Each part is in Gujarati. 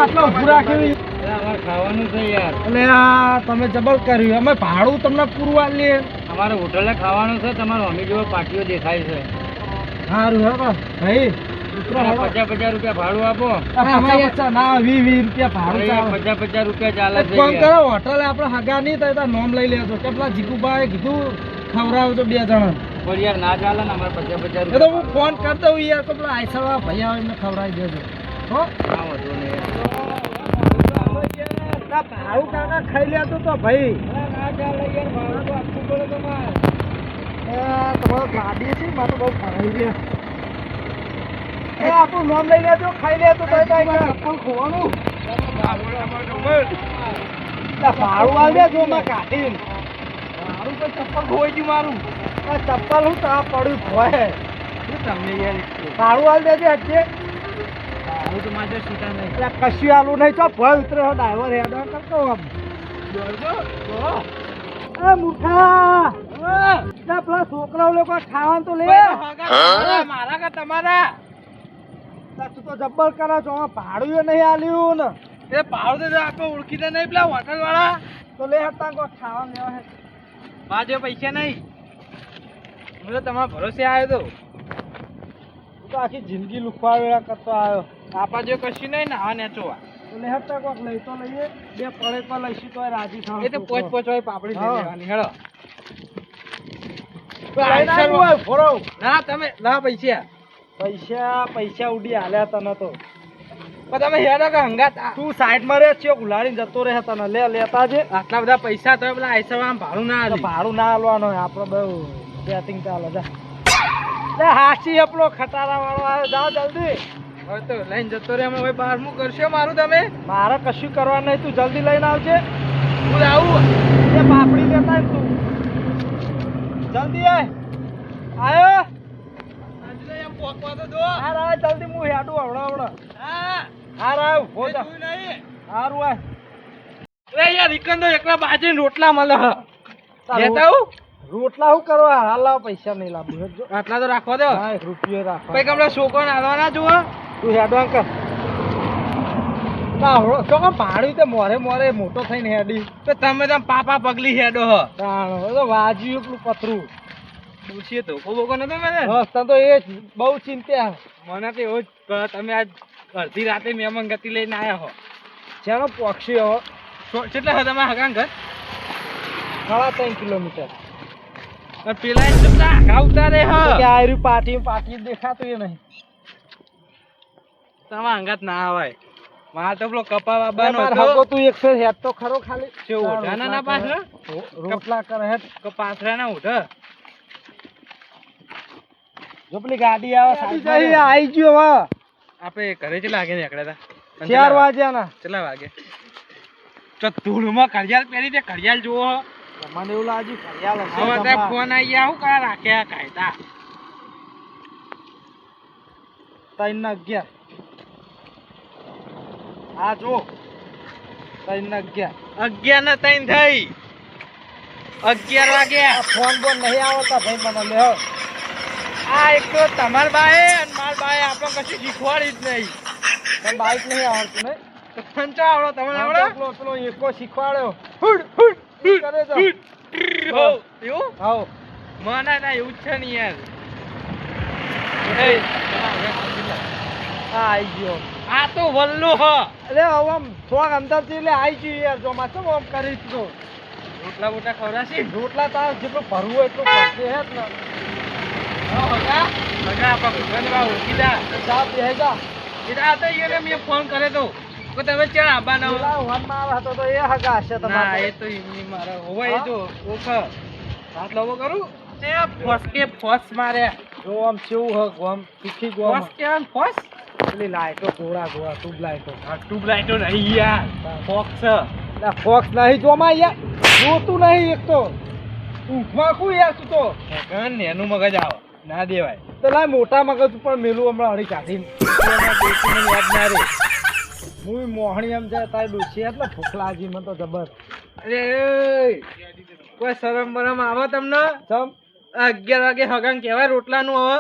આટલો ઊભું રાખ્યું અમારે ખાવાનું છે યાર. એટલે આ તમે જબર કર્યું. અમે ભાડું તમને પૂરું આલીએ. અમારે હોટલે ખાવાનું છે. તમારો અમી જેવો પાટીઓ દેખાય છે. સારું હે ભાઈ ઉતરો હેડો. 50 રૂપિયા ભાડું આપો. 50 ના 20 રૂપિયા ભાડું ચાલે. 50 રૂપિયા ચાલે એક છે કામ કરો, યાર. હોટલે આપણે હગા નહીં થાય તો નોમ લઈ લેજો કે પેલા જીકુભાઈ કીધું ખવડાવજો 2 જણા. પણ યાર ના ચાલે ને અમારે 50 એ તો રૂપિયા. હું ફોન કરી દઉં યાર તો પેલા આઈસા ભાઈ આવે એમને ખવડાવી દેજો. હો હા, વાંધો નહીં યાર. ભાડું કાકા ખાઈ લેતો તો ભાઈ. ના ચાલે યાર, ભાડું તો આપવું પડે તમારે. તમારો ગાડી છે મારે તો બહુ ફરાઈ ગયા. એ આપણું નામ લઈ લેજો, ખાઈ લેતો તો ચપ્પલ ખોવાનું. ભાડું આલ દેજો માં કાઢીને. મારું તો ચપ્પલ ખોઈ ગયું મારું. આ ચપ્પલ હું તા પડ્યું ખોય. શું તમને યાર ભાડું આલ દેજો હજે. ભાડું તો મારે સીધા નહીં. એટલે કશું આલું નહીં તો ભય ઉતરે ડ્રાઈવર હેડો કરતો આમ. એ મૂર્ખા પેલા છોકરાઓ લોકો ખાવાનું તો લે. મારા કે તમારા? તું તો જબ્બર કરે છો. ભાડું નહીં આલ્યું ને. એ ભાડું તો આપણે ઓળખીતા નહીં પેલા હોટલ વાળા. તો લે હતા ખાવાનું લેવા હે. બાજુ પૈસા નહીં. હું તો તમારા ભરોસે આવ્યો તો. તું તો આખી જિંદગી લુખવા વેળા કરતો આવ્યો. આપા જો કશું નહીં ને હા નેચોવા. તો લે હતા કોક લઈ તો લઈએ. 2 પડે પર લઈશું તો રાજી થાવ. એ તો પોચ વાળી પાપડી લઈ લેવાની હેડો. ના તમે ના પૈસા ઉડી હાલ્યા તને તો. પણ તમે હેડો કે હંગાત તું સાઈડ માં રે છે ઉલાડીને જતો રહે તને. લે લેતા છે. આટલા બધા પૈસા તો પેલા આઈસા ભાડું ના તો આલી. ભાડું ના આલવાનો આપડે બહુ સેટિંગ ચાલે જા. લે હાસી આપણો ખટારા વાળો આવ્યો. જાઓ જલ્દી. હવે તો લઈને જતો રે. અમે હવે બહારનું કરશો મારું તમે. મારે કશું કરવાનું નહીં. તું જલ્દી લઈને આવજે. હું આવું. એ પાપડી લેતા આય તું. જલ્દી આય. આયો. એમ પોકવા તો દો. હાર આય જલ્દી. હું હેડું હવડા. હા હાર આય ઉભો થા. તું નહીં. હારું આય. રે યાર રિકંદો એકલા બાજીને રોટલા મળે હ. તાર લેતા આવું. રોટલા શું કરવા? હાલ પૈસા નહીં લાવું. હેડજો. આટલા તો રાખવા દો. હા 1 રૂપિયો રાખો. પછી કમલા છોકરો નાલવાના જુઓ. તું હેડો અંકલ. હવડો તો કામ ભાડું તે મોરે મોટો થઈને હેડી. તો તમે પાપા પગલી હેડો હ. તાણો એ તો વાજ્યું પેલું પતરું. પૂછીએ તો કોબો નતો મેને. રસ્તા તો એ જ બહુ ચિંતા. મને તો એવું જ કહે, તમે આજ અડધી રાતે મહેમાન ગતિ લઈને આયા હો. જેનો પક્ષી હવે કેટલા હતા તમારા હગાન ઘર? 3.5 કિલોમીટર. અને પેલા એ કેટલા આઘા ઉતારે હ. કે આ રહ્યું પાટી દેખાતું એ નહીં. તમારા હંગાત ના આવાય. મારે તો પેલો કપા બાબાનો માર હતો. હગો તું એક ફેર હેડ તો ખરો ખાલી. કેવું ઓઢાના ના પાછળ? રોટલા કરે હેડ. પાથરા ના ઉઠ. જો પેલી ગાડી આવે સાઈડ આવી ગયો હવે. આપણે ઘરે કેટલા વાગે નીકળ્યા હતા? 4 વાગ્યાના. કેટલા વાગે? તો ધૂળમાં ઘડિયાળ પહેરી તે ઘડિયાળ જુઓ. મને એવું લાગ્યું ઘડિયાળ હશે. હવે તે ફોન આવી ગયા શું કરા રાખ્યા કાયદા. 3:11. હા જો 3:11. 11 ને 3 થઈ. 11 વાગ્યા. ફોન બોન નહીં આવતા ભાઈ મને લે. આ એક તો તમાર બાએ અને માર બાએ આપણે કશું શીખવાડી જ નહીં. પણ બાઈક નહીં આવડતું ને. તો પંચો આવડો તમને આવડે? પેલો એકો શીખવાડ્યો. હુડ હુડ કરે તો. હો એવું? હાઉ મને ના એવું જ છે ને યાર. હા આઈ ગયો. આ તો વલ્લો હ. અરે હવે આમ થોડાક અંદરથી એટલે આઈ ગયું યાર. જો માં શું આમ કરીશ તો રોટલા બોટલા ખવડાશી? રોટલા તાર જેટલું ભરવું હોય એટલું ભરશે હે જ ને. હગા આપણા ભગવાન બા ઓળખીતા. જા બેહી જા. આ તો એને મેં ફોન કર્યો તો કે તમે ચાલ આવવાના હો. પેલા વનમાં આવે હતો તો એ હગા હશે ના તમારે. એ તો એમની મારા હોવા એ જો ઓખ રાત લવો કરું તે ફસકે ફસ મારે. જો આમ કેવું હગ આમ તીખી ગોમ. ફસ કેમ ફસ? પેલી લાઈટો ગોળા ટ્યુબ લાઈટો. આ ટ્યુબ લાઈટો નહીં યાર, ફોક્સ. ના ફોક્સ નહીં જોમાં યાર. જોતું નહીં એક તો ઊંઘમાં કું યાર તું તો. કન એનું મગજ આવે ના દેવાય. તો લાય મોટા મગજ ઉપર મેલું હમણાં હળી કાઢીને. એના દેશીને યાદ ના રે. હું મોહણી એમ જાય તારી ડોસી એટલે ભૂખ લાગી મને તો જબર. અરે કોઈ શરમ બરમ આવે તમને? ચમ 11 વાગે હગાન કહેવાય રોટલાનું હવે.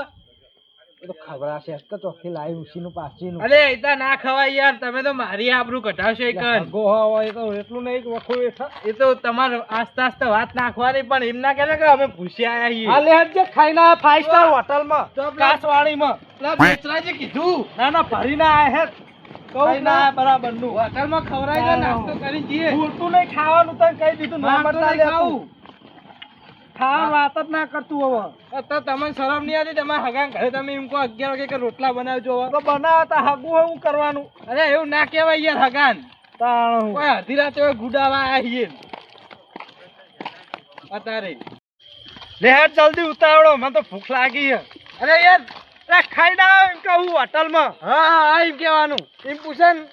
એ તો ખબર છે કે ચોખ્ખી લાવી ઉસીનું પાછીનું અરે એ તો ના ખવાય યાર, તમે તો મારી આબરૂ કઢાવશો એક ગો હોય તો એટલું નહીં વખો એ તો તમારે આસ્તા આસ્તા વાત નાખવાની, પણ એમ ના કહેવાય કે અમે ભૂસ્યા આયા આ છીએ. લે જે ખાઈને આ 5 સ્ટાર હોટલમાં કાસવાળીમાં પેલા બેચરાજી કીધું ના ના ભરીને આયા હે ખાઈને આયા બરાબરનું હોટલમાં ખવડાવી દો, નાસ્તો કરી જઈએ. પૂરતું નહીં ખાવાનું તને કહી દીધું ના માર તો મળતા નહીં લે ખાવું. ખાવાનું વાત જ ના કરતું હવે તો તમને શરમ નહીં આવતી? તમારા હગા ઘરે તમે એમ કહો 11 વાગે કે રોટલા બનાવજો હવે. તો બનાવતા હગું હોય હું કરવાનું અરે એવું ના કહેવાય યાર હગાન. તાણ કોઈ અડધી રાતે હોય ગુડાવા આયા છીએ અત્યારે. લે હેડ જલ્દી ઉતાવળો મને તો ભૂખ લાગી છે અરે યાર ખાઈને આવ એમ કહું હોટલમાં હા હા એમ કહેવાનું. એમ પૂછે ને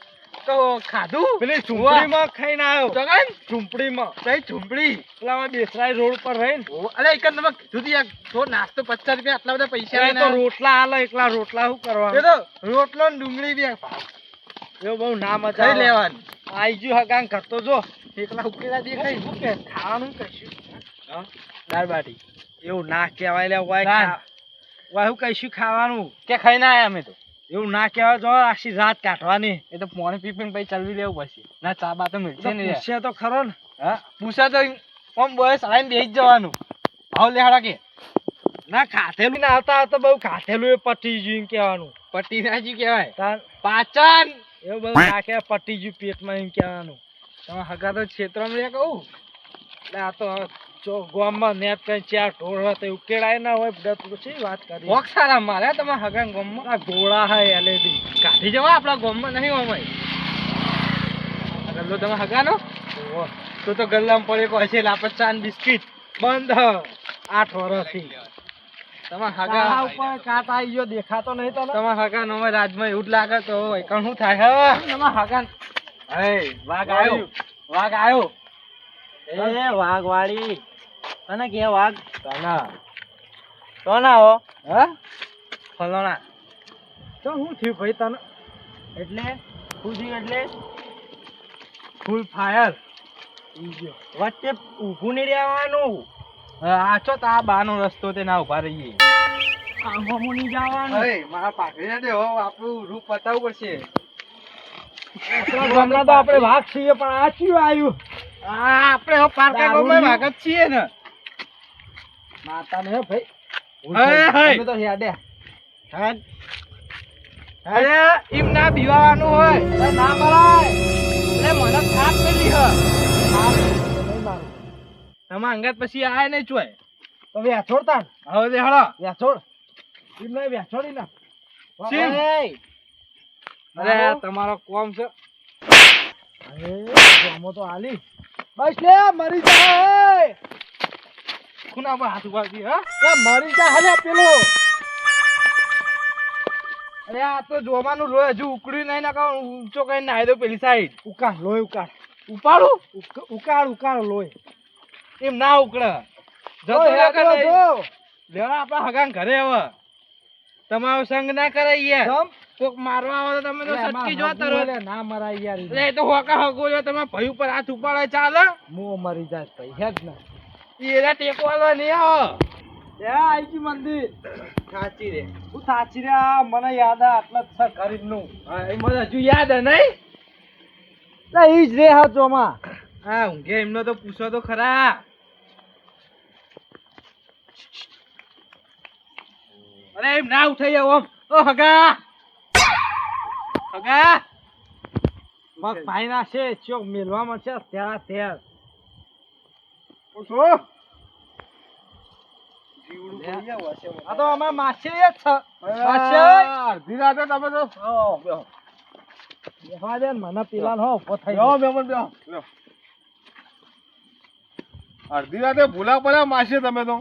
તો ખાધું પેલી ઝૂંપડીમાં ખાઈને આવ્યો જગન ઝૂંપડીમાં કઈ ઝૂંપડી? પેલા બેસરાઈ રોડ પર રહીને અરે એક તમે કીધું તું યાર, થોડો નાસ્તો 50 રૂપિયા આટલા બધા પૈસા એ લઈને તો આવ્યો. રોટલા હાલે એકલા રોટલા શું એ કરવાનું તો રોટલો ને ડુંગળી બી એવું બહુ ના મજા કઈ આવે. લેવાનું. આઈ ગયું હગાન કરતો જો એકલા ઉકેલા દેખાય. શું કે ખાવાનું કહીશું હા, દાળ બાટી એવું ના કહેવાય લે વાય ના. વાય હું કહીશું ખાવાનું કે ખાઈને આયા અમે તો. એવું ના કહેવાય જો આખી રાત કાઢવાની એ તો પાણી પી પીને પછી ચાલવી લેવું પછી. ના ચા બા તો મળશે ને યાર. પૂછે તો ખરો ને હા પૂછા તો આમ બોયસ આવીને બેસી જ જવાનું. ભાવ લેહાડા કે ના ખાધેલું ના આવતા આવતા બહુ ખાધેલું એ પટી ગયું એમ કહેવાનું પટ્ટી નાજી કહેવાય. તાર પાચન એવું બધું ના કહેવાય પટી ગયું પેટમાં એમ કહેવાનું તમે હગા તો ક્ષેત્રમાં રે કહું. એટલે આ તો જો ગામમાં નેટ કઈ ચાર ઢોળ હોય તો ઉકેળાય ના હોય બધા તો શી વાત કરી વોક સારા મારે તમારા હગા ગામમાં. આ ગોળા હે એલઈડી કાઢી જવા આપણા ગામમાં નહીં અમાય. આ ગલ્લો તમારા હગાનો તો ગલ્લામાં પડે કોઈ હશે લાપત ચા ને બિસ્કિટ. બંધ હ 8 વર્ષથી તમારા આ હગા ઉપર કાટ આવી ગયો દેખાતો નહીં તને તમારા હગા નો રાજમાં એવું જ લાગે તો એકણ શું થાય હે તમારા હગા. હે વાઘ આવ્યો, વાઘ આવ્યો. એ વાઘ વાળી તને કે વાઘ તના કોના હો હા ફલોણા. તો શું થયું ભાઈ તને એટલે શું થયું? એટલે ફૂલ ફાયર વચ્ચે ઊભું નહીં રહેવાનું. આછો તો આ બાનો રસ્તો તે ના ઉભા રહીએ. આંખોમાં નહીં જવાનું મારા પાકડી ના દે હો, આપણું રૂપ બતાવવું પડશે. ગામના તો આપણે વાઘ છીએ પણ આ ચિયું આવ્યું આપણે હવે પારકા ગામમાં વાઘ જ છીએ ને. માતા ને ભાઈ હે. તમે તો હેડે અરે એમ ના બીવાનું હોય. ના મરાય એટલે મને થાપ કરી હ. નહીં મારું તમારા અંગાત પછી આય નહીં ચોય. તો વ્યાછોડ તાન હવે દે હળો. વ્યાછોડ એમ નહીં વ્યાછોડી ના શીમ. અરે અરે તમારો કોમ છે. જમો તો આલી બસ લે મરી જા ખૂના પર હાથ ઉપાડતી હા. એ મરી જા હલે પેલો અરે આ તો જોવાનું લોહી હજુ ઉકળ્યું નહીં ના કહું ઊંચો કઈ નાહી દો પેલી સાઈડ. ઉકાળ લોહી ઉકાળ ઉપાડું ઉકાળ લોહી એમ ના ઉકળે. જતો ઓય, રહ્યો કે હેડો નહીં? જો. લેવા આપણા હગાન ઘરે હવે તમારો સંગ ના કરાય યાર. જમ. કોક મારવા આવે તો તમે તો એટલે આમાં સટકી જો હગું તરત. એટલે ના મરાય યાર એટલે એ તો હોકા હગો જો તમે ભાઈ ઉપર હાથ ઉપાડે ચાલે. મો મરી જાય ભાઈ હેડ ના એરા ટેકો આલવા નહીં આવો. એ આઈ ગયું મંદિર સાચી રે. હું સાચી રે આ મને યાદ આ આટલા જ છે ગરીબનું હા એ મને હજુ યાદ હે નહીં. એટલે ઈ જ રે હા ચોમાં હા ઊંઘે એમનો તો પૂછો તો ખરા. અરે એમ ના ઉઠાઈ આવો આમ. ઓ હગા હગા. પગ ભાઈ ના છે ચોક મેલવા મળશે ત્યાં ત્યાં આ તો અમારા માસે જ છે માસે અડધી રાતે તમે તો બેહવા દે ને મને પેલા હો ઉભો થઈ અડધી રાતે ભૂલા પડ્યા માસી તમે તો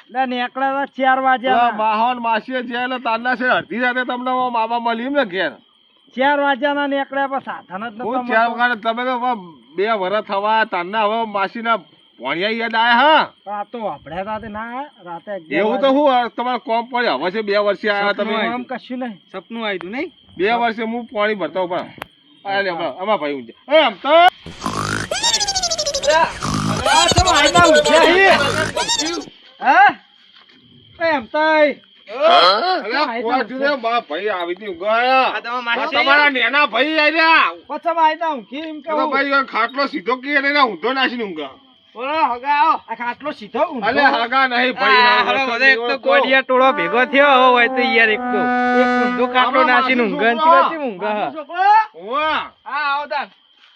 એટલે નીકળ્યા 4 વાગ્યા માહોન માસી જે એટલે તારના છે અડધી રાતે તમને મામા મળ્યું ને ઘેર 4 વાગ્યાના નીકળ્યા પણ સાધન જ હું નતો ચાર વખત તમે તો 2 વર્ષ થવા તારના હવે માસીના ભણ્યા યાદ આયા હા આ તો આપણે રાતે ના રાતે 11 એવું તો હું તમારે કોમ પડે હવે છે 2 વર્ષે આવ્યા તમે આમ કશું નહીં સપનું આવ્યું તું નહીં. 2 વર્ષે હું પાણી ભરતો પણ અમારા ભાઈ ઊંચે એમ તો હા એમ તો અરે કોચને મારા ભાઈ આવી હતી ઊંઘાયા. આ તમારા આ માસી? તમારા નેના ભાઈ આયા. પછી આયતા હું કેમ તો કહું ભાઈ ખાટલો સીધો કીએ ને ઊંધો નાસીને ઊંઘા. બોલો હગા આવો. આ ખાટલો સીધો ઊંધો. અલે હાગા નહીં ભાઈ. આ હવે બધો એક તો કોડિયા ટોળો ભેગો થયો હોય તો યાર એક તો એક ઊંધો કાટલો નાસીને ઊંઘે ને ચીવાથી ઊંઘે હા. છોકરો ઓવા. હા આવો તાન.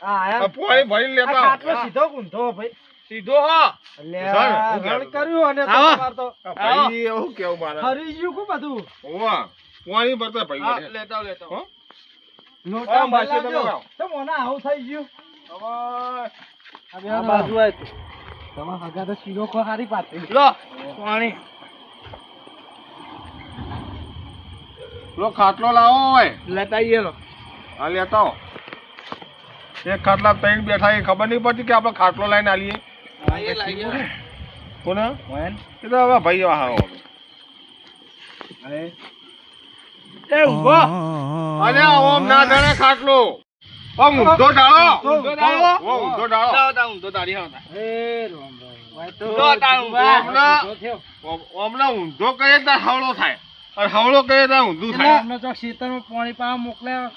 આ આયા. આ પોણી ભરીને આ લેતા ખાટલો આવો. સીધો ઊંધો ભાઈ. સીધો હો. અલ્યા, સર, રણ કર્યું અને તો આવો. તમારે તો આ ભાઈ એવું કેવું મારે. હરી ગયું કો બધું. ઓવા. પોણી ભરતા ભાઈ હા, વડે. લેતા આવો, લેતા આવો. હો? લોટા આ બાજુ મલાજો. તમે આવો. તો મને આવું થઈ ગયું. હવે આ બાજુ આય તું. તમારા હગા તો શીરો કો હારી પાતળી. લો પાણી. પેલો ખાટલો લાવો હોય. લેતા આવીએ લો. હા લેતા આવો. એક ખાટલા ત્રણ બેઠા એ ખબર નહીં પડતી કે આપણે ખાટલો લઈને આલીએ. લાવીએ, લાવીએ. કોને? વયન. એ તો હવે ભાઈ આવો. અરે એ ઊભો. અરે ઓમ ના ધરે ખાટલો. ઓમ ઊંધો ડાળો. ઊંધો ડાળો? ઓ ઊંધો ડાળો. લાવો તાન ઊંધો તારી હાવ તાન. એ રોમ ભાઈ. વાય તો લો તાન ઊભા. હમણાં- ઊંધો થયો. ઓમના ઊંધો કહીએ ત્યાં હવળો થાય અને હવળો કહીએ ત્યાં ઊંધું એટલે થાય. અમને તો ખેતરમાં પાણી પાવા મોકલ્યા.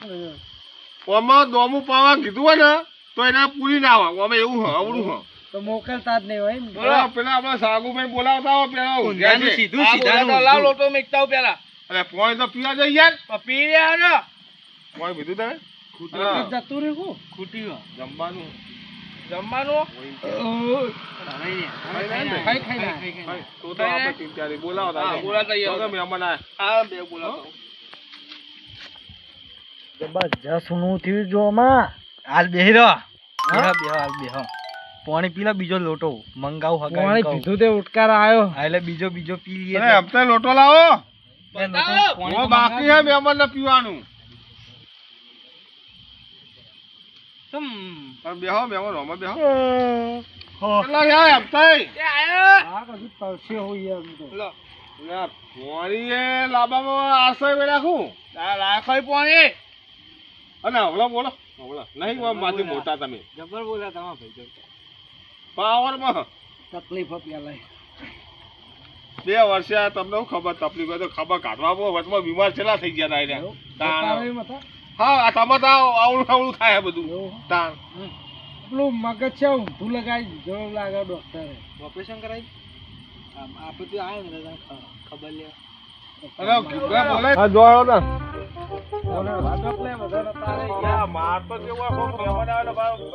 ઓમાં દોમું પાવા કીધું હોય ને તો એને પૂરી ના આવે. ઓમે એવું હ અવળું હ. તો મોકલતા જ નહીં હોય ને. પેલા આપણે સાગુભાઈ બોલાવતા હોય પેલા ઊંધિયા ઊંધિયાનું છે. સીધું આ સીધાનું બોલાવતા લાવ લાવ. લોટો મેકતા આવો પેલા. અરે પોણી તો પીવા જઈ યાર. તો પી રહ્યા ને. પોણી પીધું તમે? ખૂટી જતું રહ્યું. ખૂટી ગયો. જમવાનું. જમવાનું. ખાઈ ખાઈ ખાઈ. તો તો આપણે તીન બોલાવતા હા, બોલાવતા આવીએ. તો તમે મહેમાન આયા. આ બે બોલાવો. જબરજસ્ત નું થયું જો માં. હાલ બેહી રહો. બેહો બેહો હાલ બેહો. પાણી પી લો બીજો લોટો મંગાવું હગાવી પાણી કહું. પીધું તે ઉટકાર આવ્યો. હા, એટલે બીજો પી લઈએ અરે હપ્તે લોટો લાવો. એ લોટો પાણી ઓ તો બાકી હે મહેમાનને પીવાનું. તમ. તમે બેહો મહેમાન હોમાં બેહો. હો. કેટલા રહ્યા હપ્તે? એ આયો. આ કશું તરસે હોય એમ તો. લો. યાર, પોણી એ લાંબામાં આશય મેં રાખું. આ રાખોય પાણી. અને હવળો બોલો હવળો નહીં હોય માથી મોટા તમે જબર બોલ્યા તમારા ભાઈ. પાવરમાં તકલીફ પેલા. 2 વર્ષે આ તમને શું ખબર તકલીફ હોય તો ખબર કાઢવા બહુ વચમાં બીમાર છેલ્લા થઈ ગયા તા એને. તાણ. હા આ તમે તો આવડું આવડું થાય બધું તાણ. પેલું મગજ છે ઊંધું લગાવી દીધો લાગે ડોક્ટરે. ઓપરેશન કરાવી. આપણે તો આયો ને તને ખબર લે. અરે ઘૂઘરા બોલે હા જોડો ને બોલે ભાજપ લે વધારે તારે યા માર તો કેવો આ કોક મહેમાન આવે ને બાર જોવો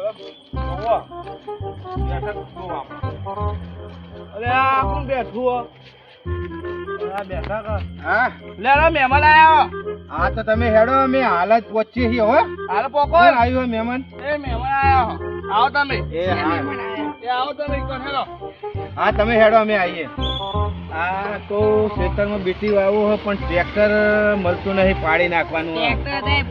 બેઠક જોવા. અરે આ કોણ બેઠું હો? આ બેઠા કા. હા લે રે મહેમાન આયો. હા તો તમે હેડો અમે હાલ જ પહોંચીએ છીએ હો. હાલ પોકો. કોણ આવ્યું મહેમાન? એ મહેમાન આયો. આવો તમે. એ હા એ આવો તમે કોણ હેલો. હા તમે હેડો અમે આવીએ. આ તો ખેતરમાં બેટી વાવો હો પણ ટ્રેક્ટર મળતું નહીં પાડી નાખવાનું હો.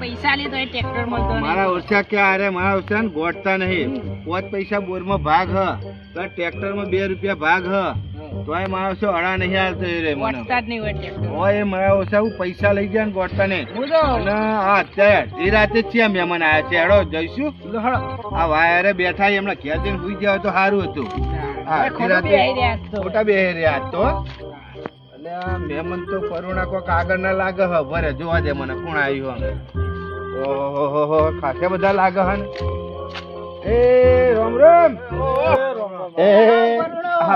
પૈસા લીધો એ ટ્રેક્ટર મળતો નહીં. મારા ઓછા ક્યાં અરે મારા ઓછા ને ગોઠતા નહીં 5 પૈસા બોરમાં ભાગ હ તો ટ્રેક્ટરમાં 2 રૂપિયા ભાગ હ તોય મારા ઓછો અડા નહીં આવતો એ રે મને પહોંચતા જ નહીં હોય ટ્રેક્ટર. હોય એ મારા ઓછા હું પૈસા લઈ ગયા ને ગોઠતા નહીં અને આ અત્યારે અડધી રાતે જ છે મહેમાન આવ્યા છે હેડો જઈશું આ વાયરે બેઠા છે, એમના ઘેર જઈને સુઈ ગયા હોય તો સારું હતું. હા અડધી ખોટું બેહી રહ્યા રાતે છો. ખોટા બેહી રહ્યા આજ તો એટલે આ મહેમાન તો કરુણા કોક આગળ ના લાગે હ ભરે જોવા દે મને કોણ આવ્યું હે. ઓહો ખાસા બધા લાગે હે ને. એ રામ રામ એ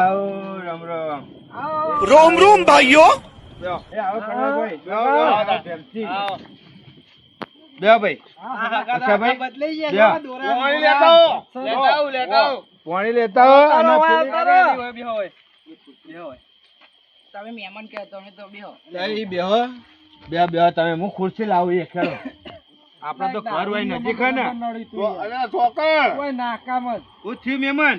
આવો રામ રામ રોમ રોમ ભાઈઓ. બેહો. એ આવો કનૈયાભાઈ. બેહો, આવો. બેહો, પ્રેમથી. આવો. બેહો ભાઈ. અચ્છા ભાઈ. બદલાઈ બેહો. ગયા. પાણી લેતા આવો. લેતા આવો, લેતા આવો. પાણી લેતા હો અને પેલી- બેહો હોય. બેહો હોય. તમે મહેમાન કહો તમે તો બેહો. ઈ બેહો બેહો તમે હું ખુરશી લાવું એ ખેલો આપણે તો ઘર હોય નજીક હે ને તો અરે છોકર કોઈ નાકામ જ હું થયું મહેમાન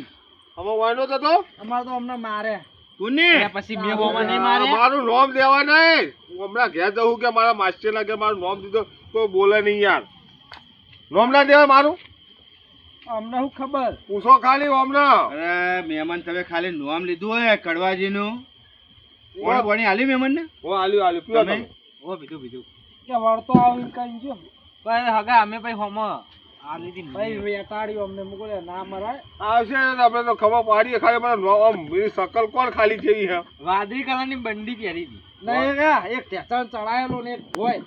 અમે વાયનો તો તો અમાર તો અમને મારે એટલે કોને પછી બે હોમાં નહીં મારે. મારું નામ દેવા નહીં હું હમણાં ઘેર જવું કે મારા માસ્ટર લાગે મારું નામ દીધો કોઈ બોલે નહીં યાર. નામ ના દેવાય મારું અમને શું ખબર પૂછો ખાલી હમણાં. અરે મહેમાન તમે ખાલી નામ લીધું હોય કડવાજી નું પાણી આલી મહેમાન ને હું આલ્યું પીવો તમે? તમે. ઓ બીજું બીજું. કે વળતો આવીને કઈ જો ભાઈ હગા અમે ભાઈ હોમાં ભાઈ વેટાડ્યો અમને મોકલે ના મરાય. આવશે ને આપણે તો ખબર પાડીએ ખાલી મને આમ એની શકલ કોણ ખાલી જેવી હે વાદળી કલરની બંડી પહેરી હતી. નહીં એક ટેચણ ચડાયેલો ને એક બોય.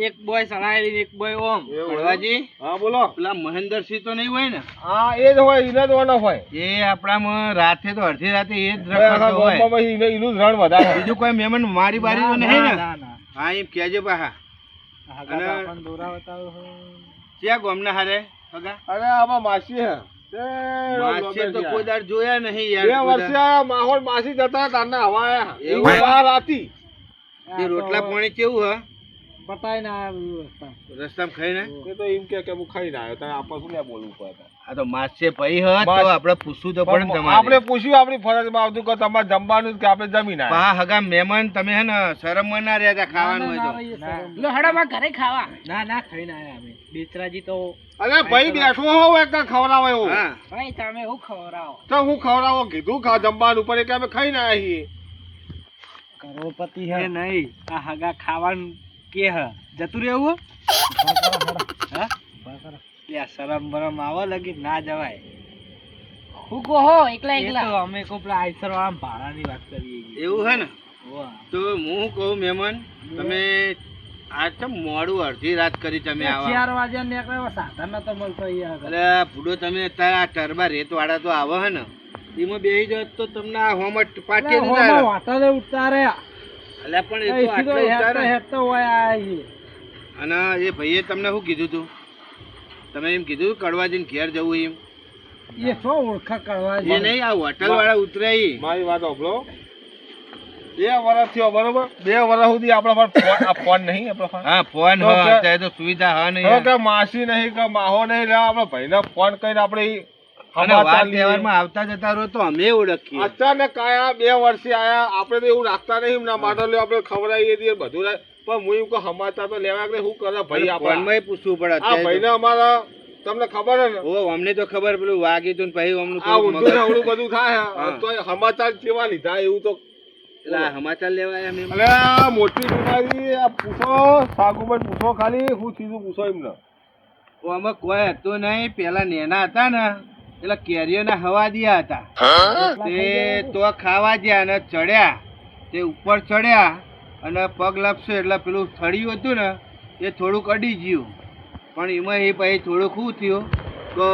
એક બોય ચડાયેલી ને એક બોય ઓમ. એવું એમ? કડવાજી હા બોલો પેલા મહેન્દ્રસિંહ તો નહીં હોય ને? હા એ જ હોય એને જ વાના હોય એ આપણામાં રાતે તો અડધી રાતે એ જ આખા રખડતો હોય. ગામમાં પછી એનું જ રણ વધારે બીજું કોઈ મહેમાન મારી બારી તો નહીં ને? ના, ના. હા એમ કહેજો પાહા. હગા તો આપણને દોરા બતાવે છે. ક્યાં ગામના હારે હગા? અરે આમાં માસી હે તે માસે તો કોઈ દાડ જોયા નહીં યાર. બે વર્ષે આ માહોલ માસી જતા તારના હવા આયા એવું? એવું વાર હતી એ રોટલા પાણી કેવું હ? પટાઈ ના આવ્યું રસ્તા. રસ્તામાં ખાઈને? એ તો એમ કે હું ખાઈને આવ્યો તારે આપણે શું લે બોલવું પડે આ તો માસે પઈ હ તો માસ- આપણે પૂછવું તો પડે ને પણ તમારે. આપણે પૂછ્યું આપણી ફરજમાં આવતું કે તમારે જમવાનું જ કે આપણે જમીન આવ્યા પા હગા મહેમાન તમે હે ને શરમમાં ના રહ્યા ખાવાનું હોય તો. લો હેડો માં ઘરે ખાવા. ના ખાઈને આયા અમે. બેચરાજી તો અરે ભાઈ બેઠો હોવ એક ખવડાવો એવું હા ભાઈ તમે હું ખવડાવો. તો હું ખવડાવો કીધું ખા જમવાનું ઉપર કે અમે ખાઈને આવ્યા છીએ કરોડપતિ હે નહીં. આ હગા ખાવાનું કે હ જતું રહેવું હા લે શરમ બરમ આવો લગી ના જવાય. હું કહો એકલા એ તો એકલા. અમે કો પેલા આઈસર વાળા ભાડાની વાત કરીએ છીએ. એવું હે ને? હોવા. તો હું કહું મહેમાન તમે આજ તો મોડું અડધી રાત કરી તમે આવા. 4 વાગ્યા નીકળ્યો સાધન નતો મળતો અહીંયા આગળ. અરે ભૂડો તમે અત્યારે આ ટરબા રેત વાળા તો આવો હે ને એમાં બેસી જાવ તો તમને આ હોમટ પાટી એટલે હોમાં વાટલે ઉતારે. અલ્યા પણ એ તો અહીંથી તો આટલો હેડતો ઉતારે. હેડતો હોય આયા છીએ. અને એ ભાઈએ તમને શું કીધું તું? તમે એમ કીધું કડવાજીને ઘેર જવું એમ? એ શું ઓળખા કરવા એ નહીં આ હોટલ વાળા ઉતરે ઈ. મારી વાત સાંભળો 2 વર્ષ થયો બરોબર 2 વર્ષ સુધી આપણા પર આ ફોન નહીં આપણો ફોન હા ફોન તો હો કે- અત્યારે તો સુવિધા હા નહીં તો યાર. કે માસી નહીં કે માહો નહીં લે આપણા ભાઈને ફોન કરીને આપણે ઈ અને સમાચાર વાર લઈએ. તહેવારમાં આવતા જતા રહો તો અમે ઓળખીએ. અચાનક આયા 2 વર્ષે આયા આપણે તો એવું રાખતા નહીં એમના માટો લે આપણે ખવડાવીએ છીએ બધું રાખ- પણ હું એમ કહું સમાચાર તો લેવા કે શું કરે ભાઈ અને આપણા ફોનમાંય પૂછવું પડે આ અત્યારે ભાઈને તો. અમારા તમને ખબર હે ને ઓ અમને તો ખબર પેલું વાગી તું ને પછી અમનું આ થોડુંક ઊંધું ને મગજ- અવળું બધું થાય હા. તો સમાચાર કેવા લીધા એવું તો એટલે આ સમાચાર લેવા આયા અમે. અરે આ મોટી બીમારી આ પૂછો સાગુબન પૂછો ખાલી હું સીધું પૂછો એમને ઓ આમાં કોઈ હતું નહીં પેલા નેના હતા ને એટલે કેરીઓના હવા દિયા હતા તે તો ખાવા ગયા અને ચડ્યા તે ઉપર ચડ્યા અને પગ લપસ્યો એટલે પેલું થળિયું હતું ને એ થોડુંક અડી ગયું પણ એમાં એ પછી થોડુંક શું થયું તો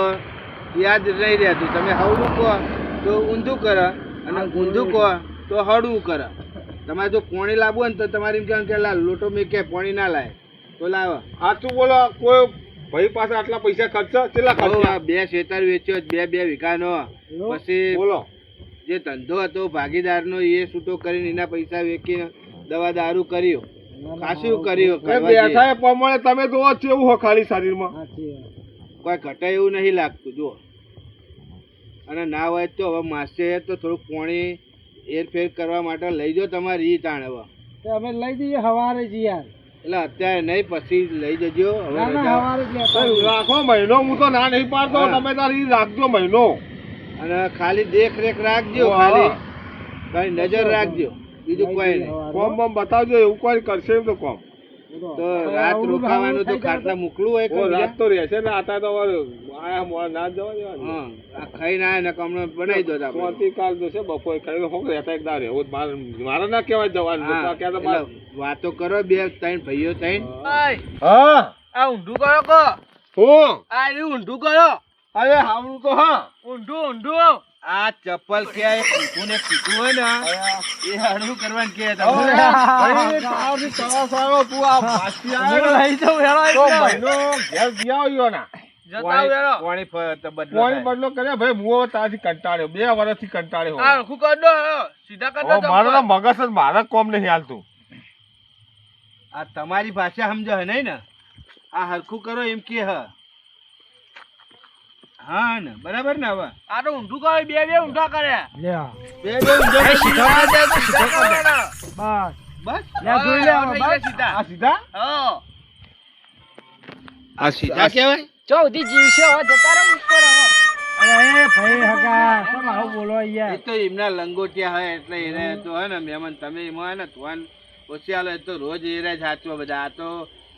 યાદ નહીં રહેતું. તમે હળવું કહો તો ઊંધું કરે અને ઊંધું કહો તો હળવું કરે. તમારે જો પોણી લાવવું હોય ને તો તમારે એમ કહેવાનું કે લા લોટો મેં કે પોણી ના લાય તો લાવો. સાચું બોલો કોઈ ભાઈ પાસે આટલા પૈસા ખર્ચા કેટલા ખર્ચા 2 ખેતર વેચ્યો 2 વીઘાનો પછી બોલો જે ધંધો હતો ભાગીદારનો એ છૂટો કરીને એના પૈસા વેચીને દવા દારૂ કર્યું ખાસું કર્યું. એ બેઠા એ પ્રમાણે તમે જોવો છો એવું હો ખાલી શરીરમાં કોઈ ઘટે એવું નહીં લાગતું જો. અને ના હોય તો હવે માસે તો થોડુંક પોણી એરફેર કરવા માટે લઈ જાઓ તમારે ઈ તાણ હવે. અમે લઈ જઈએ હવારે જ યાર. એટલે અત્યારે નહીં પછી લઈ જજો હવે ના ના રજા. હવારે જ લેતા તો રાખો મહિનો હું તો ના નહીં પાડતો હા. તમે તારી રાખજો મહિનો અને ખાલી દેખરેખ રાખજો ઓહો. ખાલી ખાલી નજર રાખજો બીજું કોઈ નહીં. કોમ બમ બતાવજો એવું કોઈ કરશે એમ તો કોમ તો રાત રોકાવાનું તો ખાટલા મોકલું હોય કે ઓ બીજા? રાત તો રહેશે ને આતા તો હવે આયા મોડા ના જ જવા દેવાનું હા આ ખાઈને આયા ને કમળો બનાવી દો આપણે. આવતીકાલ તો છે બપોરે ખાઈ હોક રહેતા એક દાડે એવું મારે ના કહેવાય જવાનું હા, લોકો કહેતા એટલે વાતો કરો 2-3 ભાઈઓ થઈને. હા આ ઊંધું કરો કો. હું આ રહ્યું ઊંધું કરો. અરે હાવડું તો હા ઊંધું. આ ચપ્પલ કે આ પીકું ને પીકું હોય ને એ હળવું કરવાનું કે હવે તમે. ભાઈ તારાથી તવા સારો તું આ પાછી આવ્યો ને, લઈ જાઉં હેરો તો એટલે. મહિનો ઘેર જી આવ્યો ના જતા હેરો. પોણી બદલો પોણી થાય. બદલો કર્યા ભાઈ હું હવે તારાથી કંટાળ્યો 2 વર્ષથી કંટાળ્યો આ હરખું કરી દો હેરો. સીધા કરી દો હવે મારો તો ચપ્પલ. મગજ જ મારા કોમ નહીં હાલતું આ તમારી ભાષા સમજો હે નહીં ને આ હરખું કરો એમ કે હ હા ને બરાબર ને હવે આ તો ઊંધું કરે બે ઊંધા કરે. બે ઊંધો કરી દીધો. બસ. બસ લે જોઈ લે હવે, થઈ ગયા બસ. સીધા. આ સીધા હા. આ સીધા કહેવાય. ચૌધી જીવશે હવે જતા રહો ઉપર હવે. અરે ભાઈ હગા કેમ આવું બોલો એ યાર. તો એમના લંગોટિયા હોય એટલે એને તો હે ને મહેમાન તમે એમાં હે ને ધોન ઓછી આલો એ તો રોજ એ જ સાચવો બધા. આ તો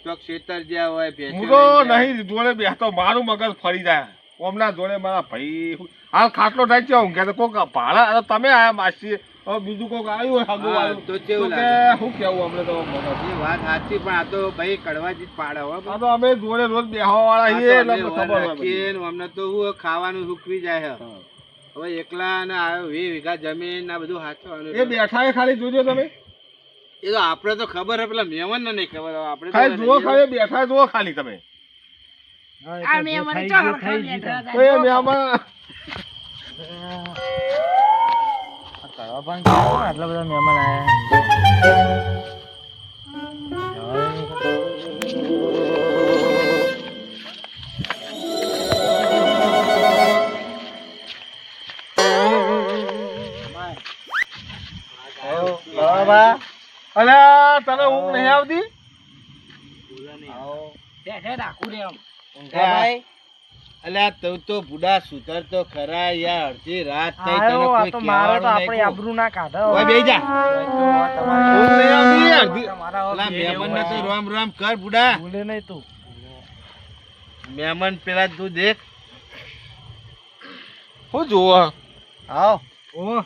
ચોક શેતર જ્યાં હોય ભેંસો હું તો લઈને જાય. નહીં જોડે બેસતો મારું મગજ ફરી જાય ઓમના જોડે મારા ભાઈ હાલ ખાટલો થાય છે હું કે કોક ભાડા અરે તમે આયા માસી હવે બીજું કોક આવ્યું હોય હગું હા, આવ્યું તો કેવું કે લાગે? શું કેવું અમને તો મગજ એ વાત સાચી પણ આ તો ભાઈ કડવાજી જ પાડે હો આ તો અમે જોડે રોજ બેહવા વાળા આ છીએ તો એટલે અમે અમને વર ખબર હોય રાખીએ બધી. ને અમને તો શું ખાવાનું સુકવી જાય છે. હવે એકલા ને આ 20 વીઘા જમીન આ બધું હાચવાનું એ બેઠા એ ખાલી જોજો તમે એ તો આપણે તો ખબર હે પેલા મહેમાન ને નહીં ખબર હવે આપણે તો ખાલી જુઓ રહીએ. ખાલી બેઠા જુઓ ખાલી તમે આ મેં મને ચો હરખા બેઠા હતા. તો એ મહેમાન આટલા બધા મહેમાન આયા અલ્યા તને ઊંઘ નહીં આવતી બેઠે રાખું રે આમ. ભાઈ અલ્યા તું તો બુડા સુધર તો ખરા યાર અડધી રાત થઈ તને આયો, આ કોઈ તો મારે તો કહેવાનું આપણી નહીં. આબરૂ ના કાઢે ઓય બેહી જા. ઊંઘ નહીં આવતી અડધી પેલા મહેમાનને તો રામ રામ કર બુડા. ભૂલે નહીં તું મહેમાન પેલા તું દેખ શું જુઓ આવ ઓ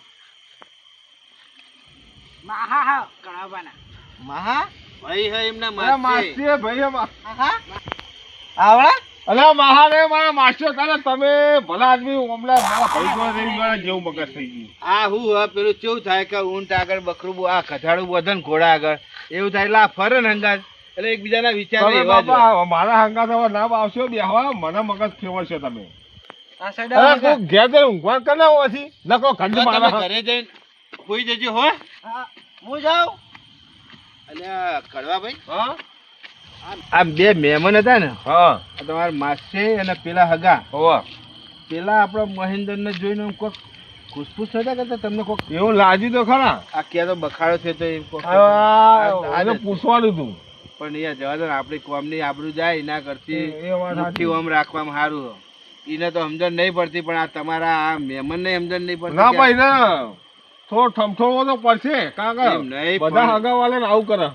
હા હા કળાવવાના. મહા ભાઈ હે એમના અલ્યા માસી. માસી ભાઈ આવડા અલ્યા મહાને મારા માસ્ટર તારે તમે ભલા આદમી હમણાં મારા ભાઈ જોડે રહી ગયા જેવું મગજ થઈ ગયું આ હું હવે પેલું કેવું થાય કે ઊંટ આગળ બકરું આ ખથાડું બધન ઘોડા આગળ એવું થાય એટલે આ ફરે ને હંગાત એટલે એકબીજાના વિચાર તમે એવા જ હોય. બાપા મારા હંગાત હવે ના આવશો બેહવા મને મગજ ફેવરશે તમે આ સાઈડ અરે કોક ઘેર જઈને ઊંઘવા કર ના હોવાથી નકો તો ઘંટ તમે મારા ઘરે જઈને હોઈ જજો હો. હું જાઉં અલ્યા કડવા ભાઈ હા આ બે મહેમાન હતા ને હા આ તમારા માસી અને પેલા હગા હોવા પેલા આપણો મહેન્દ્ર ને જોઈને આમ કોક ખુશખુશ થતા કરતા તમને કોક એવું લાગ્યું તો ખરા આ ક્યાં તો બખાડો થયો તો એમ કોક આજે પૂછવાનું હતું પણ યાર જવા દો ને આપણી કોમની આબરૂ જાય એના કરતી એ વાત સાચી. મુઠ્ઠી ઓમ રાખવામાં સારું એને તો સમજણ નહીં પડતી પણ આ તમારા આ મહેમાન ને સમજણ નહીં પડતી ના કે ભાઈ ના થોડો ઠમઠોડવો તો પડશે કારણ એમ કે નહીં બધા પણ- હગા વાળા આવું કરે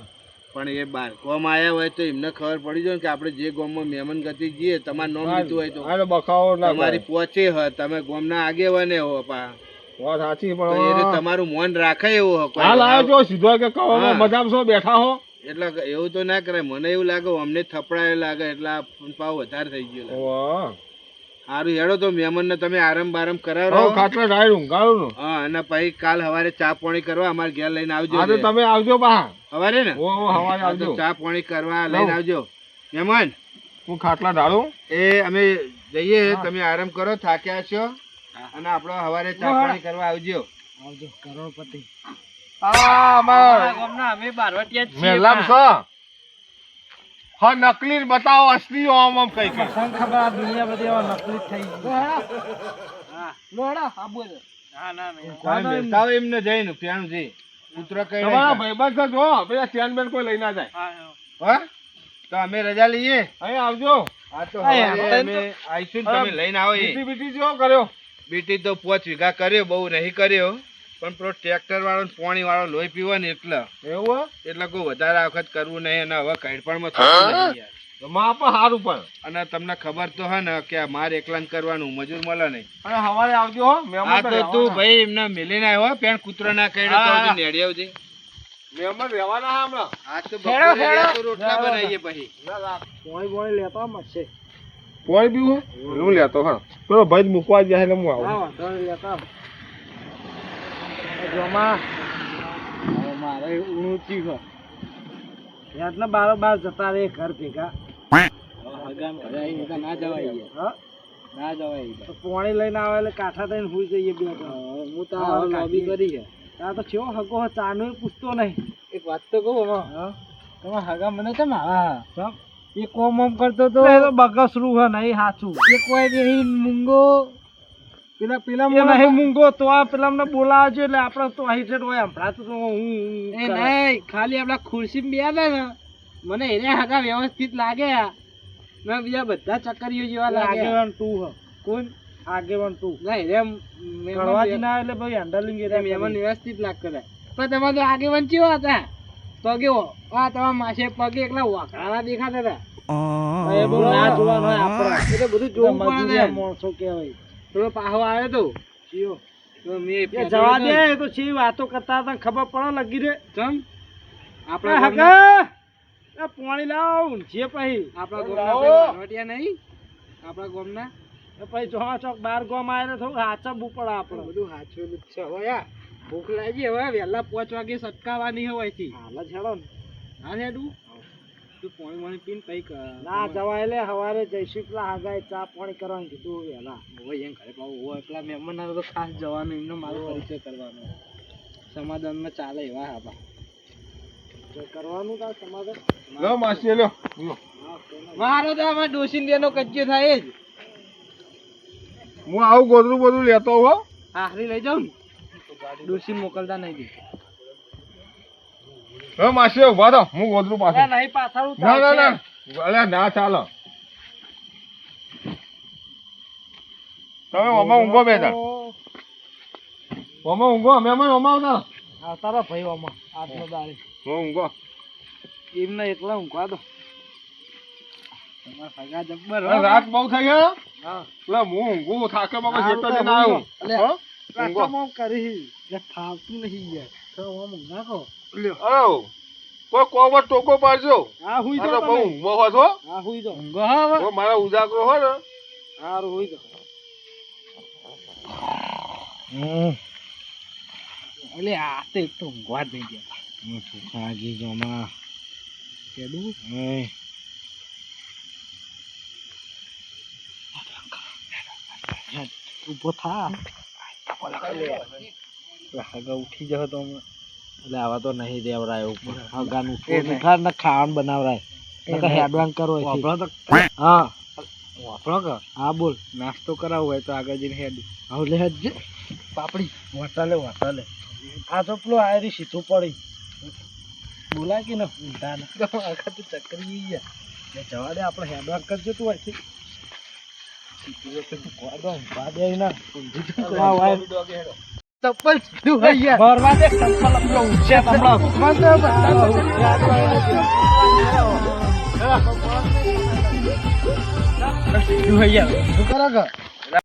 પણ એ બાર કોમ આયા હોય તો એમને ખબર પડી જાય ને કે આપણે જે ગામમાં મહેમાન ગતિ જઈએ તમારું નામ લીધું હોય તો આને બખાવો ના તમારી કરે. પહોંચે હ તમે ગામના આગેવાને હો પા વાત સાચી તો એ પણ તમારું મન રાખે એવું હો કોઈ. હાલ આવ્યો છો સીધો કે કહો હા. મજામાં છો બેઠા હો એટલે એવું તો ના કરે મને એવું લાગે અમને થપડાય લાગે એટલે આ ભાવ વધારે થઈ ગયો લાગે. ઓવા. સારું હેડો તો મહેમાન ને તમે આરામ બારામ હવે કરાવો ખાટલે ડાયર ઊંઘાડું ને હા અને પછી કાલ સવારે ચા પાણી કરવા અમારે ઘેર લઈને આવજો આજે તમે આવજો બા સવારે ને ઓ હવારે હા, તો આવજો ચા પાણી કરવા લઈને આવજો મહેમાન હું ખાટલા ડાળું એ અમે જઈએ તમે આરામ કરો થાક્યા છો અને આપણો સવારે ચા પાણી કરવા આવજો આવજો કરોડપતિ આ અમાર ગામના અમે બારવટિયા જ છીએ મેલામ બા. છો હા નકલી ને બતાવો અસલી આમ આમ કઈ કઈ તને ખબર આ દુનિયા બધી હવે નકલી જ થઈ ગઈ હા લોડા આ બોલ. ના ના નહીં. કોઈ બેસાવો એમને જઈને પ્યાણ છે પુત્ર કઈ તમારા ભાઈબંધ છે જો પેલા ચેનમેન કોઈ લઈ ના જાય હા તો અમે રજા લઈએ અહીં આવજો હા તો હા, સવારે યાર, અમે આવીશું ને તમે લઈને આવો એ બીટી બીટી જો કર્યો બીટી તો 5 વીઘા કર્યો બહુ નહીં કર્યો પણ પેલો ટ્રેક્ટર વાળો ને પાણી વાળો લોહી પીવો ને એવું હે? એટલે કોઈ વધારે આ વખત કરવું નહીં અને હવે કઈપણમાં થતું નહીં યાર. તો માં પણ સારું પણ અને તમને ખબર તો હે ને કે મારે એકલાને કરવાનું મજૂર મળે નહીં અને સવારે આવજો હો આ મહેમાન તો તો તું રહેવાના. ભાઈ એમને મિલીને આવ્યો પેણ કૂતરો ના કર્યો હા, તો હા. હજી નેડી આવજે મહેમાન રહેવાના હે હમણાં આ તો હેડો, બપોરે હેડો. રહ્યા તો રોટલા બનાવીએ પછી પોણી બોણી લેતો મતશે પોઈ પીવું હું લેતો હા પેલો ભાઈ જ મૂકવા જાય એટલે હું આવું હા વાંધો નહીં લેતો જોમાં હવે મારે ઊણું ચીખ યાદના બારોબાર જતા રહે ઘર ભેગા ના જવાય હા ના જવાય તો પોણી લઈને આવે એટલે કાંઠા થઈને હુઈ જઈએ બે જણા. હું તો હા, લોબી કરી છે આ તો કેવો હગો હો, ચાનું પૂછતો નહીં એક વાત તો કહું હવે હા તમારા હગા મને કેમ આવા સમ એ કોમ ઓમ કરતો તો એ તો બગસરું હે નહીં સાચું એ કોઈ નહીં મૂંગો પેલા પેલા નહીં મૂંગો તો આ પેલા અમને બોલાવે છે એટલે આપણે તો અહીં છે હોય હમણાં તો હું એ નહીં ખાલી આપડા ખુરશી બેઠા ને મને એને હગા વ્યવસ્થિત લાગે ને બીજા બધા ચક્કરીઓ જેવા લાગે આગેવાન તું હ કોણ આગેવાન તું ના એને કડવાજી ના એટલે ભાઈ હેન્ડલિંગ મહેમાન વ્યવસ્થિત લાગતો હતા પણ તમારે તો આગેવાન કેવા હતા પગે આ તમારા માસે પગે એકલા વાઘાણા દેખાતા હતા. એ બહુ ના જોવાનું હોય આપણે. એ તો બધું જોવું પડે મજૂરિયા ને. માણસો કહેવાય. થોડો પાહો આવ્યો તો ચિયો. તો મેં એ જવા દે, એ તો ચી વાતો કરતા હતા ખબર પડે લગી રે. ચમ આપણા આપણા હગા એ પાણી લાવ જે પછી આપણા લાવો. ગામના વટિયા નહીં આપણા ગામના એ પછી જોવા ચોક બાર ગોમ આવીને થોડું હાચવવું પડે આપણે. બધું હાચવેલું જ છે. હવે યાર ભૂખ લાગી, હવે વહેલા 5 વાગે સટકાવાની હોય થી. હાલ જ હેડો ને. હા હેડું તું પાણી પીને કઈક ના જવાય લે, હવારે જઈશું પેલા હગાએ ચા પાણી કરવાનું કીધું વહેલા. હોય એમ ઘરે પાવું હોય એટલા મહેમાન આવે તો ખાસ જવાનું, એમનો મારો પરિચય કરવાનો સમાધાનમાં ચાલે એવા આપા તો કરવાનું તાર સમાધાન. લો માસી લો લો. મારો તો આમાં ડોસીન નો કચ્ચો થાય જ. હું આવું ગોદરું બધું લેતો હો. આખરી લઈ જાઉં ને ડોસીન મોકલતા નહીં દી. હવે માસી ઉભા થો, હું ગોદરું અરે પાછું. નહીં પાછળ ના ના ના અલ્યા ના ચાલો. તમે ઓમાં ઊંઘો બે તાર. ઓમાં ઊંઘો, અમે ઓમાં આવતા. આવતા રહો ભાઈ આમાં આટલો દાડે. હું ઊંઘો. એમને એકલા ઊંઘવા દો. તમારા સગા જબ્બર અરે રાત બહુ થઈ ગઈ હો. હા એટલે હું ઊંઘું થાકે બાબા હારું જેટલો તો લઈને આવ્યો. ઊંઘો. હો? ઊંઘો. કાકામાં કરી થાવતું નહીં યાર. તો આમ નાખો. આવો. કોઈ કોમર ટોકો પાડજો. હા હુઈ આ તો જાઓ બહુ તમે. ઊંઘો હો છો. હા હુઈ જાઓ. ઊંઘો હવે તો મારા ઉજાગરો હોય ને હારું હુઈ જાઓ. એટલે આ તો એક તો ઊંઘવા જ નહીં દેતા. ભાગી જોમાં કેડું ઉભો થા. હગા ઉઠી જશે તો હમણાં. એટલે આવા તો નહીં દેવરાય ઉપર હગાનું એ નહીં. ઉઠાડ ને ખાવાનું બનાવરાય. નકર નહીં. હેડવાન કરો અહીંથી. વાપરો તો હા વાપરો કે હા બોલ. નાસ્તો કરાવવો હોય તો આગળ જઈને હેડ હવે લે હેડજે. પાપડી વાટાલે વાટાલે. આ તો પેલો આયરી સીધું પડી. બોલાય કે ન ઊંધા ને આખા તો ચક્કરી ગયા. લે જવા દે આપણે હેડવાન કરજો તું અહીંથી. સીધું એટલે તું ખોવા દો ઊંઘવા દે ના. ઊંધી તું કરવા વાય. ચપ્પલ સીધું હોય યાર. ભરવા દે ચપ્પલ આપણો ઊંચે તમડા. મને તો બધા સીધું હોય યાર. શું કરો કે